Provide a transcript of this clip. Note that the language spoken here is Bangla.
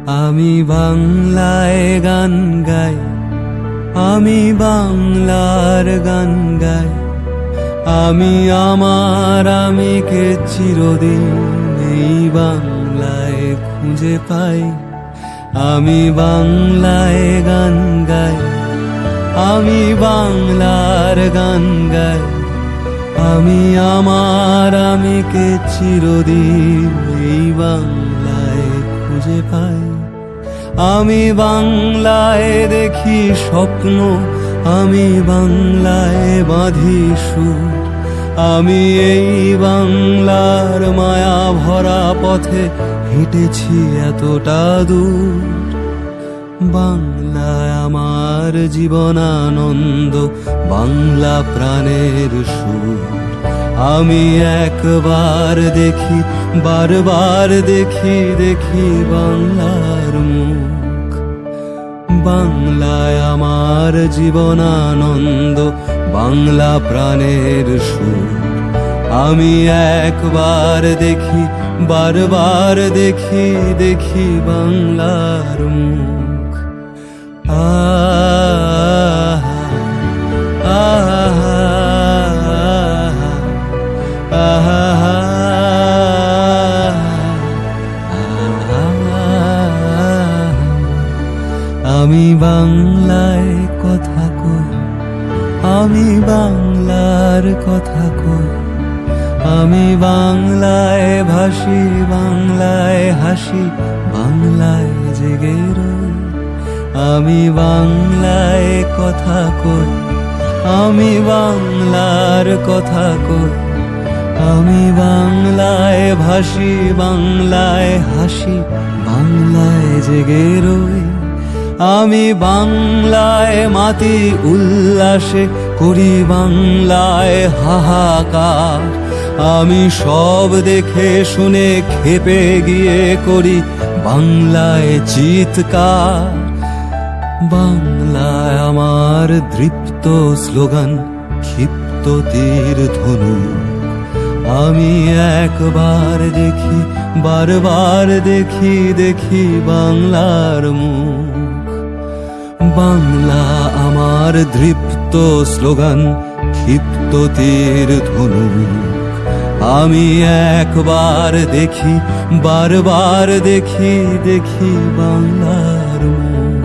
আমি বাংলায় গান গাই, আমি বাংলার গান গাই। আমি আমার আমিকে চিরদিন এই বাংলায় খুঁজে পাই। আমি বাংলায় গান গাই, আমি বাংলার গান গাই। আমি আমার আমিকে চিরদিন এই বাংলায় খুঁজে পাই। আমি বাংলায় দেখি স্বপ্ন, আমি বাংলায় বাঁধি সুর। আমি এই বাংলার মায়া ভরা পথে হেঁটেছি এতটা দূর। বাংলায় আমার জীবনানন্দ, বাংলা প্রাণের সুর। আমি একবার দেখি, বারবার দেখি, দেখি বাংলার মুখ। বাংলায় আমার জীবনানন্দ, বাংলা প্রাণের সুর। আমি একবার দেখি, বারবার দেখি, দেখি বাংলার মুখ। আমি বাংলায় কথা কই, আমি বাংলার কথা কই। আমি বাংলায় ভাসি, বাংলায় হাসি, বাংলায় জেগে রই। আমি বাংলায় কথা কই, আমি বাংলার কথা কই। আমি বাংলায় ভাসি, বাংলায় হাসি, বাংলায় জেগে রই। আমি বাংলায় মাতি উল্লাসে করি, বাংলায় হাহাকার। আমি সব দেখে শুনে খেপে গিয়ে করি বাংলায় চিৎকার। বাংলায় আমার দৃপ্ত স্লোগান, ক্ষিপ্ত তীর ধনু। আমি একবার দেখি, বারবার দেখি, দেখি বাংলার মুখ। বাংলা আমার দৃপ্ত স্লোগান, ক্ষিপ্ত তীর ধনু। আমি একবার দেখি, বারবার দেখি, দেখি বাংলার মুখ।